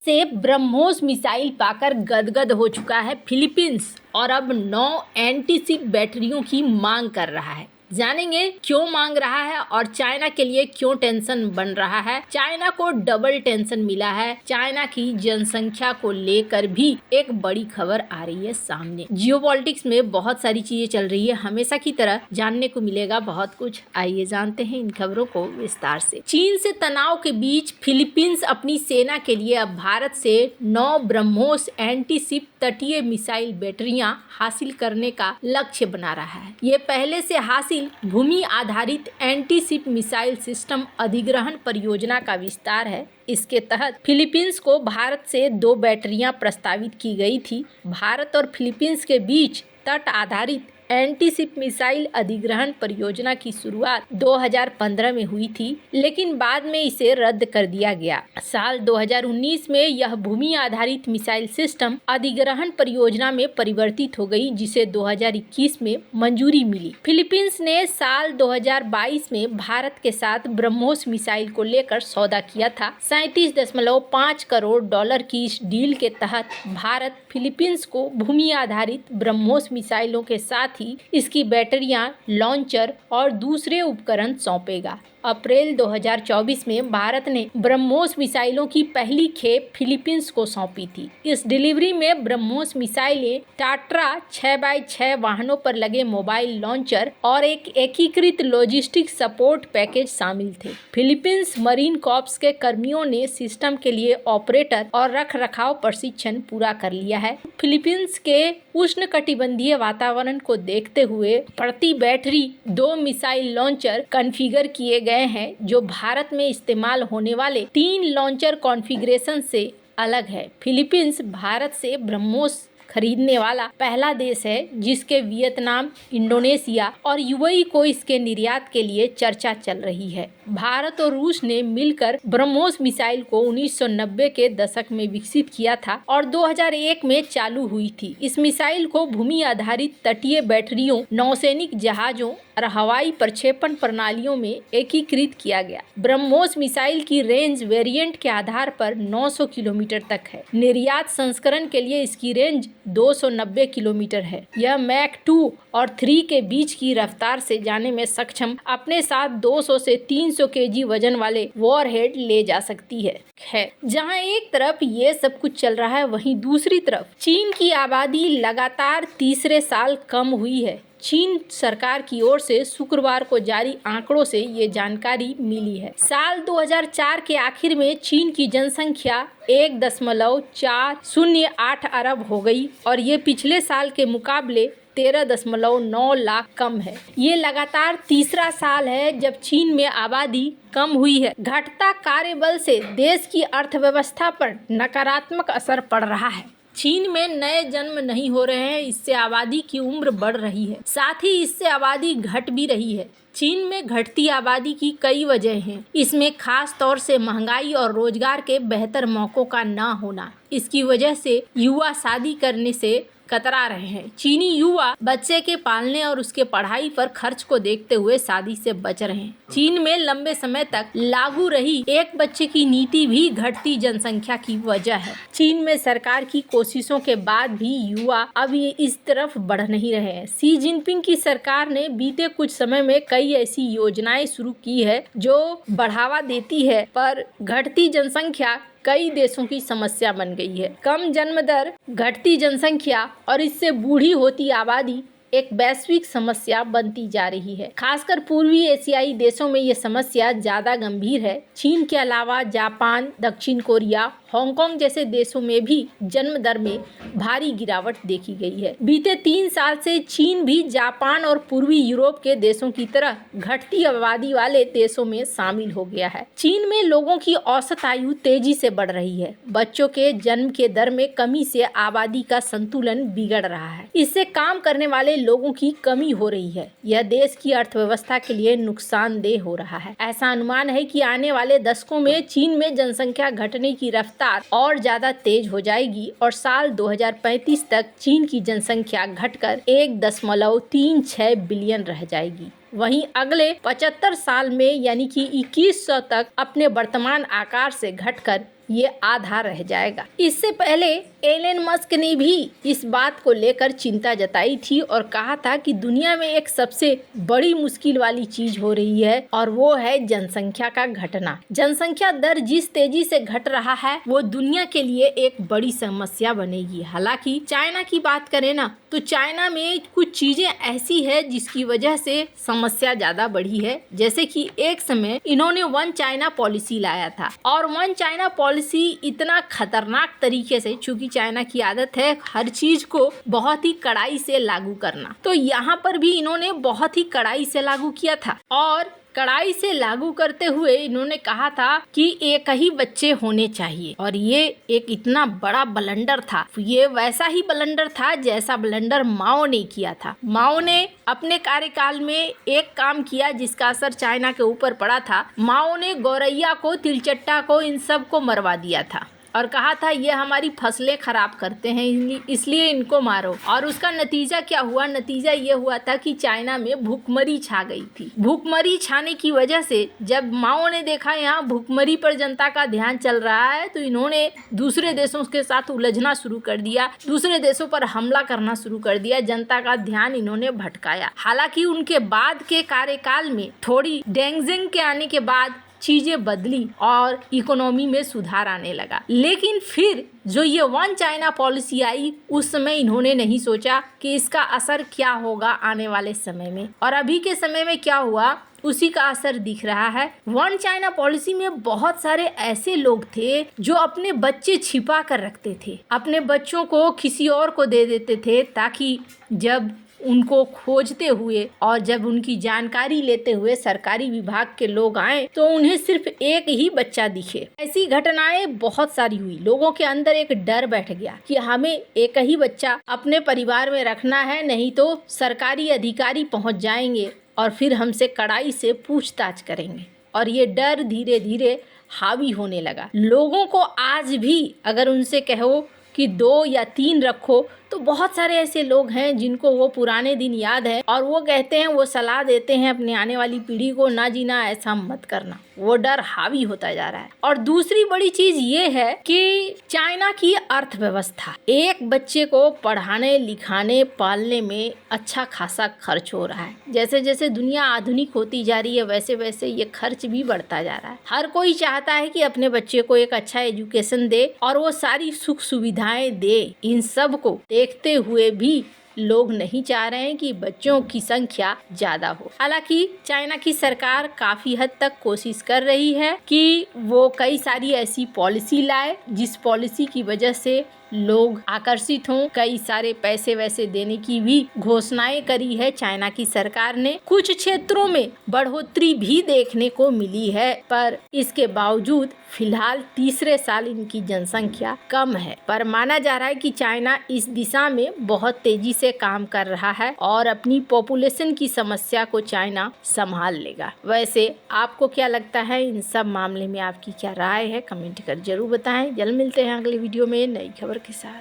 से ब्रह्मोस मिसाइल पाकर गदगद हो चुका है फिलीपींस और अब 9 एंटीशिप बैटरियों की मांग कर रहा है। जानेंगे क्यों मांग रहा है और चाइना के लिए क्यों टेंशन बन रहा है। चाइना को डबल टेंशन मिला है। चाइना की जनसंख्या को लेकर भी एक बड़ी खबर आ रही है सामने। जियोपॉलिटिक्स में बहुत सारी चीजें चल रही है, हमेशा की तरह जानने को मिलेगा बहुत कुछ। आइए जानते हैं इन खबरों को विस्तार से। चीन से तनाव के बीच फिलीपींस अपनी सेना के लिए अब भारत से 9 ब्रह्मोस एंटीशिप तटीय मिसाइल बैटरियां हासिल करने का लक्ष्य बना रहा है। ये पहले से हासिल भूमि आधारित एंटीशिप मिसाइल सिस्टम अधिग्रहण परियोजना का विस्तार है। इसके तहत फिलीपींस को भारत से 2 बैटरियां प्रस्तावित की गई थी। भारत और फिलीपींस के बीच तट आधारित एंटीशिप मिसाइल अधिग्रहण परियोजना की शुरुआत 2015 में हुई थी, लेकिन बाद में इसे रद्द कर दिया गया। साल 2019 में यह भूमि आधारित मिसाइल सिस्टम अधिग्रहण परियोजना में परिवर्तित हो गई, जिसे 2021 में मंजूरी मिली। फिलीपींस ने साल 2022 में भारत के साथ ब्रह्मोस मिसाइल को लेकर सौदा किया था। 37.5 करोड़ डॉलर की इस डील के तहत भारत फिलीपींस को भूमि आधारित ब्रह्मोस मिसाइलों के साथ इसकी बैटरियां, लॉन्चर और दूसरे उपकरण सौंपेगा। अप्रैल 2024 में भारत ने ब्रह्मोस मिसाइलों की पहली खेप फिलीपींस को सौंपी थी। इस डिलीवरी में ब्रह्मोस मिसाइलें, टाट्रा 6x6 वाहनों पर लगे मोबाइल लॉन्चर और एक एकीकृत लॉजिस्टिक सपोर्ट पैकेज शामिल थे। फिलीपींस मरीन कॉर्प्स के कर्मियों ने सिस्टम के लिए ऑपरेटर और रखरखाव प्रशिक्षण पूरा कर लिया है। फिलीपींस के उष्णकटिबंधीय वातावरण को देखते हुए प्रति बैटरी 2 मिसाइल लॉन्चर कॉन्फ़िगर किए गए हैं, जो भारत में इस्तेमाल होने वाले 3 लॉन्चर कॉन्फ़िगरेशन से अलग है। फिलीपींस भारत से ब्रह्मोस खरीदने वाला पहला देश है, जिसके वियतनाम, इंडोनेशिया और यूएई को इसके निर्यात के लिए चर्चा चल रही है। भारत और रूस ने मिलकर ब्रह्मोस मिसाइल को 1990 के दशक में विकसित किया था और 2001 में चालू हुई थी। इस मिसाइल को भूमि आधारित तटीय बैटरियों, नौसैनिक जहाजों और हवाई प्रक्षेपण प्रणालियों में एकीकृत किया गया। ब्रह्मोस मिसाइल की रेंज वेरिएंट के आधार पर 900 किलोमीटर तक है। निर्यात संस्करण के लिए इसकी रेंज 290 किलोमीटर है। यह मैक 2 और 3 के बीच की रफ्तार से जाने में सक्षम, अपने साथ 200 से 300 केजी वजन वाले वॉरहेड ले जा सकती है। जहां एक तरफ ये सब कुछ चल रहा है, वहीं दूसरी तरफ चीन की आबादी लगातार तीसरे साल कम हुई है। चीन सरकार की ओर से शुक्रवार को जारी आंकड़ों से ये जानकारी मिली है। साल 2004 के आखिर में चीन की जनसंख्या 1.408 अरब हो गई और ये पिछले साल के मुकाबले 13.9 लाख कम है। ये लगातार तीसरा साल है जब चीन में आबादी कम हुई है। घटता कार्यबल से देश की अर्थव्यवस्था पर नकारात्मक असर पड़ रहा है। चीन में नए जन्म नहीं हो रहे हैं, इससे आबादी की उम्र बढ़ रही है, साथ ही इससे आबादी घट भी रही है। चीन में घटती आबादी की कई वजह हैं। इसमें खास तौर से महंगाई और रोजगार के बेहतर मौकों का ना होना। इसकी वजह से युवा शादी करने से कतरा रहे हैं। चीनी युवा बच्चे के पालने और उसके पढ़ाई पर खर्च को देखते हुए शादी से बच रहे हैं। चीन में लंबे समय तक लागू रही एक बच्चे की नीति भी घटती जनसंख्या की वजह है। चीन में सरकार की कोशिशों के बाद भी युवा अब इस तरफ बढ़ नहीं रहे हैं। शी जिनपिंग की सरकार ने बीते कुछ समय में कई ऐसी योजनाएं शुरू की है जो बढ़ावा देती है, पर घटती जनसंख्या कई देशों की समस्या बन गई है। कम जन्म दर, घटती जनसंख्या और इससे बूढ़ी होती आबादी एक वैश्विक समस्या बनती जा रही है। खासकर पूर्वी एशियाई देशों में ये समस्या ज्यादा गंभीर है। चीन के अलावा जापान, दक्षिण कोरिया, हांगकांग जैसे देशों में भी जन्म दर में भारी गिरावट देखी गई है। बीते 3 साल से चीन भी जापान और पूर्वी यूरोप के देशों की तरह घटती आबादी वाले देशों में शामिल हो गया है। चीन में लोगों की औसत आयु तेजी से बढ़ रही है। बच्चों के जन्म के दर में कमी से आबादी का संतुलन बिगड़ रहा है। इससे काम करने वाले लोगों की कमी हो रही है। यह देश की अर्थव्यवस्था के लिए नुकसानदेह हो रहा है। ऐसा अनुमान है कि आने वाले दशकों में चीन में जनसंख्या घटने की रफ्तार और ज्यादा तेज हो जाएगी और साल 2035 तक चीन की जनसंख्या घटकर 1.36 बिलियन रह जाएगी। वहीं अगले 75 साल में यानी कि 2100 तक अपने वर्तमान आकार से घटकर ये आधा रह जाएगा। इससे पहले एलन मस्क ने भी इस बात को लेकर चिंता जताई थी और कहा था कि दुनिया में एक सबसे बड़ी मुश्किल वाली चीज हो रही है और वो है जनसंख्या का घटना। जनसंख्या दर जिस तेजी से घट रहा है वो दुनिया के लिए एक बड़ी समस्या बनेगी। हालांकि चाइना की बात करें ना तो चाइना में कुछ चीजें ऐसी है जिसकी वजह से समस्या ज्यादा बढ़ी है। जैसे कि एक समय इन्होंने वन चाइना पॉलिसी लाया था और वन चाइना पॉलिसी इतना खतरनाक तरीके से, चूंकि चाइना की आदत है हर चीज को बहुत ही कड़ाई से लागू करना, तो यहाँ पर भी इन्होंने बहुत ही कड़ाई से लागू किया था। और कड़ाई से लागू करते हुए इन्होंने कहा था कि एक ही बच्चे होने चाहिए और ये एक इतना बड़ा ब्लंडर था। ये वैसा ही ब्लंडर था जैसा ब्लंडर माओ ने किया था। माओ ने अपने कार्यकाल में एक काम किया जिसका असर चाइना के ऊपर पड़ा था। माओ ने गौरैया को, तिलचट्टा को, इन सब को मरवा दिया था और कहा था ये हमारी फसलें खराब करते हैं इसलिए इनको मारो। और उसका नतीजा क्या हुआ? नतीजा ये हुआ था कि चाइना में भूखमरी छा गई थी। भूखमरी छाने की वजह से जब माओ ने देखा यहाँ भूखमरी पर जनता का ध्यान चल रहा है तो इन्होंने दूसरे देशों के साथ उलझना शुरू कर दिया, दूसरे देशों पर हमला करना शुरू कर दिया, जनता का ध्यान इन्होंने भटकाया। हालांकि उनके बाद के कार्यकाल में थोड़ी डेंगजिंग के आने के बाद चीजें बदली और इकोनॉमी में सुधार आने लगा। लेकिन फिर जो ये वन चाइना पॉलिसी आई उस समय इन्होंने नहीं सोचा कि इसका असर क्या होगा आने वाले समय में, और अभी के समय में क्या हुआ उसी का असर दिख रहा है। वन चाइना पॉलिसी में बहुत सारे ऐसे लोग थे जो अपने बच्चे छिपा कर रखते थे, अपने बच्चों को किसी और को दे देते थे ताकि जब उनको खोजते हुए और जब उनकी जानकारी लेते हुए सरकारी विभाग के लोग आए तो उन्हें सिर्फ एक ही बच्चा दिखे। ऐसी घटनाएं बहुत सारी हुई। लोगों के अंदर एक डर बैठ गया कि हमें एक ही बच्चा अपने परिवार में रखना है, नहीं तो सरकारी अधिकारी पहुंच जाएंगे और फिर हमसे कड़ाई से पूछताछ करेंगे। और ये डर धीरे धीरे हावी होने लगा। लोगों को आज भी अगर उनसे कहो कि 2 या 3 रखो तो बहुत सारे ऐसे लोग हैं जिनको वो पुराने दिन याद है और वो कहते हैं, वो सलाह देते हैं अपने आने वाली पीढ़ी को, ना जीना, ऐसा मत करना। वो डर हावी होता जा रहा है। और दूसरी बड़ी चीज ये है कि चाइना की अर्थव्यवस्था, एक बच्चे को पढ़ाने लिखाने पालने में अच्छा खासा खर्च हो रहा है। जैसे जैसे दुनिया आधुनिक होती जा रही है वैसे वैसे ये खर्च भी बढ़ता जा रहा है। हर कोई चाहता है कि अपने बच्चे को एक अच्छा एजुकेशन दे और वो सारी सुख सुविधाएं दे। इन सब को देखते हुए भी लोग नहीं चाह रहे हैं कि बच्चों की संख्या ज्यादा हो। हालांकि चाइना की सरकार काफी हद तक कोशिश कर रही है कि वो कई सारी ऐसी पॉलिसी लाए जिस पॉलिसी की वजह से लोग आकर्षित हों। कई सारे पैसे वैसे देने की भी घोषणाएं करी है चाइना की सरकार ने। कुछ क्षेत्रों में बढ़ोतरी भी देखने को मिली है, पर इसके बावजूद फिलहाल तीसरे साल इनकी जनसंख्या कम है। पर माना जा रहा है कि चाइना इस दिशा में बहुत तेजी से काम कर रहा है और अपनी पॉपुलेशन की समस्या को चाइना संभाल लेगा। वैसे आपको क्या लगता है? इन सब मामले में आपकी क्या राय है? कमेंट कर जरूर बताएं। जल्द मिलते हैं अगले वीडियो में नई खबर के साथ।